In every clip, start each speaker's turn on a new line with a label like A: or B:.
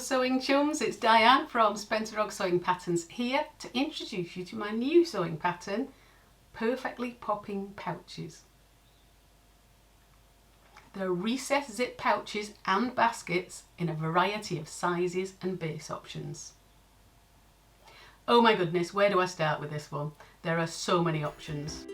A: sewing chums, it's Diane from Spencer Og Sewing Patterns here to introduce you to my new sewing pattern, Perfectly Popping Pouches. There are recessed zip pouches and baskets in a variety of sizes and base options. Oh my goodness, where do I start with this one? There are so many options.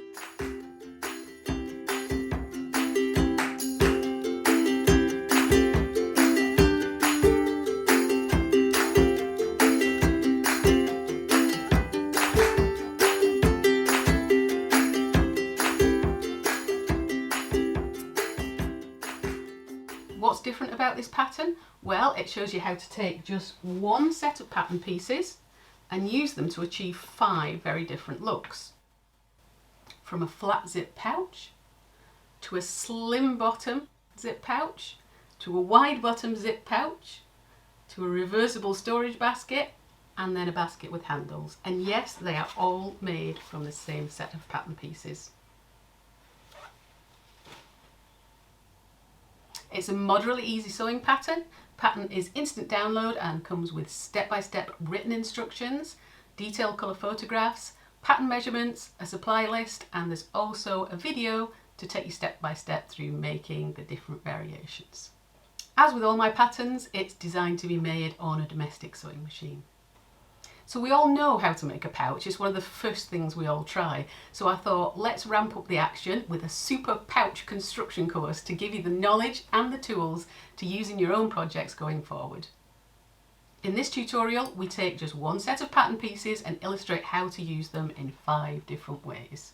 A: What's different about this pattern? Well, it shows you how to take just one set of pattern pieces and use them to achieve 5 very different looks. From a flat zip pouch, to a slim bottom zip pouch, to a wide bottom zip pouch, to a reversible storage basket, and then a basket with handles. And yes, they are all made from the same set of pattern pieces. It's a moderately easy sewing pattern. Pattern is instant download and comes with step-by-step written instructions, detailed colour photographs, pattern measurements, a supply list, and there's also a video to take you step by step through making the different variations. As with all my patterns, it's designed to be made on a domestic sewing machine. So we all know how to make a pouch. It's one of the first things we all try. So I thought, let's ramp up the action with a super pouch construction course to give you the knowledge and the tools to use in your own projects going forward. In this tutorial, we take just one set of pattern pieces and illustrate how to use them in 5 different ways.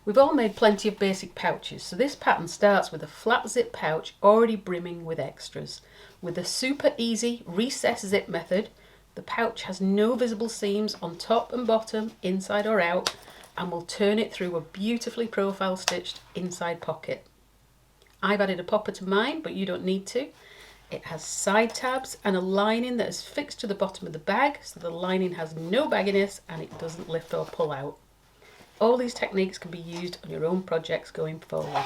A: We've all made plenty of basic pouches, so this pattern starts with a flat zip pouch already brimming with extras. With the super easy recess zip method, the pouch has no visible seams on top and bottom, inside or out, and will turn it through a beautifully profile stitched inside pocket. I've added a popper to mine, but you don't need to. It has side tabs and a lining that is fixed to the bottom of the bag, so the lining has no bagginess and it doesn't lift or pull out. All these techniques can be used on your own projects going forward.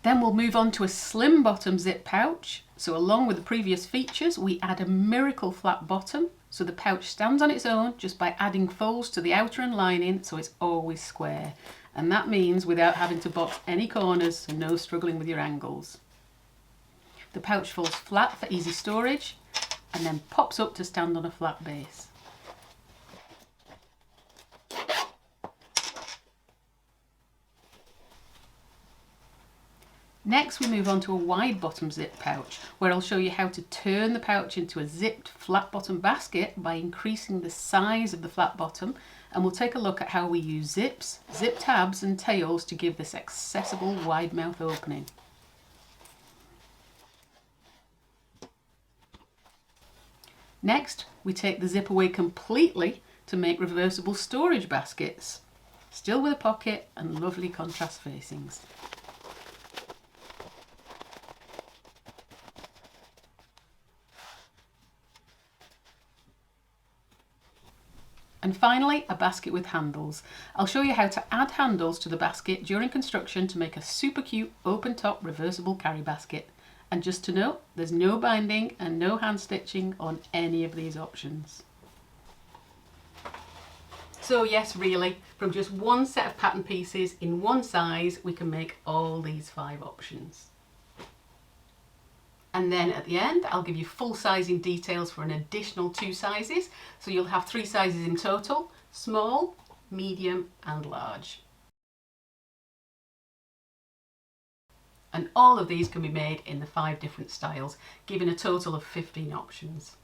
A: Then we'll move on to a slim bottom zip pouch. So along with the previous features, we add a miracle flat bottom. So the pouch stands on its own just by adding folds to the outer and lining, so it's always square. And that means without having to box any corners, so no struggling with your angles. The pouch falls flat for easy storage and then pops up to stand on a flat base. Next we move on to a wide bottom zip pouch, where I'll show you how to turn the pouch into a zipped flat bottom basket by increasing the size of the flat bottom, and we'll take a look at how we use zips, zip tabs and tails to give this accessible wide mouth opening. Next we take the zip away completely to make reversible storage baskets, still with a pocket and lovely contrast facings. And finally, a basket with handles. I'll show you how to add handles to the basket during construction to make a super cute open top reversible carry basket. And just to note, there's no binding and no hand stitching on any of these options. So yes, really, from just one set of pattern pieces in one size, we can make all these 5 options. And then at the end, I'll give you full sizing details for an additional 2 sizes. So you'll have 3 sizes in total: small, medium and large. And all of these can be made in the 5 different styles, giving a total of 15 options.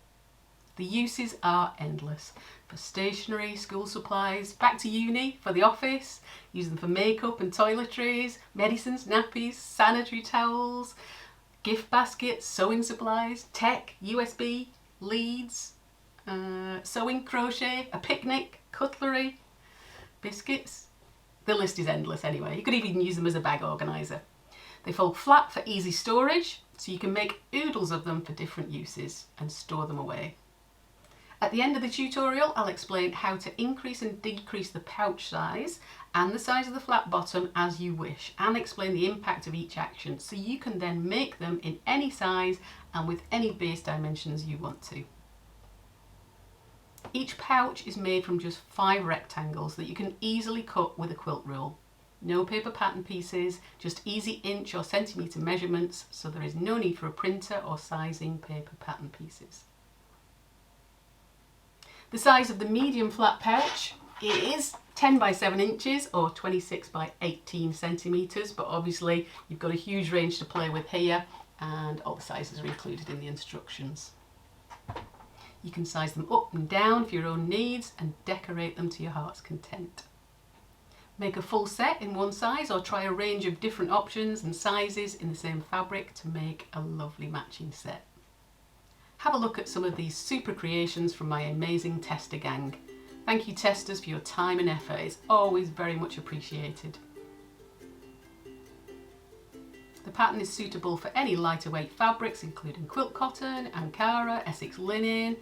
A: The uses are endless. For stationery, school supplies, back to uni, for the office, use them for makeup and toiletries, medicines, nappies, sanitary towels, gift baskets, sewing supplies, tech, USB, leads, sewing, crochet, a picnic, cutlery, biscuits. The list is endless anyway. You could even use them as a bag organiser. They fold flat for easy storage, so you can make oodles of them for different uses and store them away. At the end of the tutorial, I'll explain how to increase and decrease the pouch size and the size of the flat bottom as you wish, and explain the impact of each action so you can then make them in any size and with any base dimensions you want to. Each pouch is made from just 5 rectangles that you can easily cut with a quilt rule. No paper pattern pieces, just easy inch or centimetre measurements, so there is no need for a printer or sizing paper pattern pieces. The size of the medium flat pouch is 10 by 7 inches or 26 by 18 centimetres, but obviously you've got a huge range to play with here and all the sizes are included in the instructions. You can size them up and down for your own needs and decorate them to your heart's content. Make a full set in one size or try a range of different options and sizes in the same fabric to make a lovely matching set. Have a look at some of these super creations from my amazing tester gang. Thank you testers for your time and effort, it's always very much appreciated. The pattern is suitable for any lighter weight fabrics including quilt cotton, Ankara, Essex linen,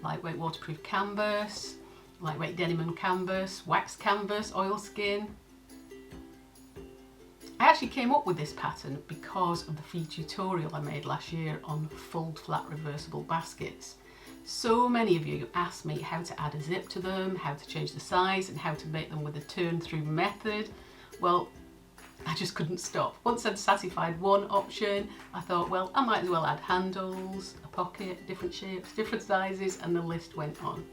A: lightweight waterproof canvas, lightweight denim and canvas, wax canvas, oilskin. I actually came up with this pattern because of the free tutorial I made last year on fold flat reversible baskets. So many of you asked me how to add a zip to them, how to change the size and how to make them with a turn through method. Well, I just couldn't stop. Once I'd satisfied one option, I thought, well, I might as well add handles, a pocket, different shapes, different sizes, and the list went on.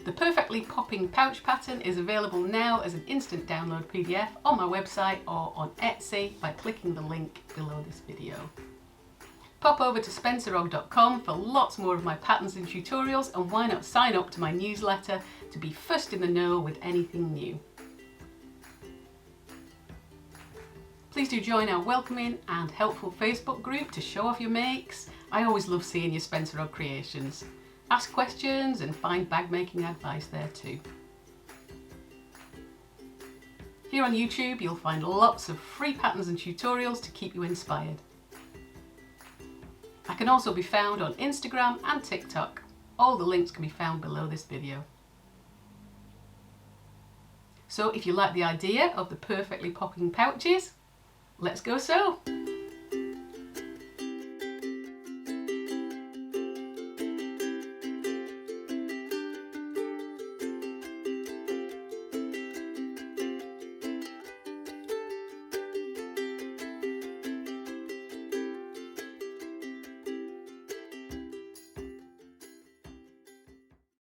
A: The perfectly popping pouch pattern is available now as an instant download PDF on my website or on Etsy by clicking the link below this video. Pop over to spencerog.com for lots more of my patterns and tutorials, and why not sign up to my newsletter to be first in the know with anything new. Please do join our welcoming and helpful Facebook group to show off your makes. I always love seeing your Spencer Og creations. Ask questions and find bag making advice there too. Here on YouTube you'll find lots of free patterns and tutorials to keep you inspired. I can also be found on Instagram and TikTok. All the links can be found below this video. So if you like the idea of the perfectly popping pouches, let's go sew!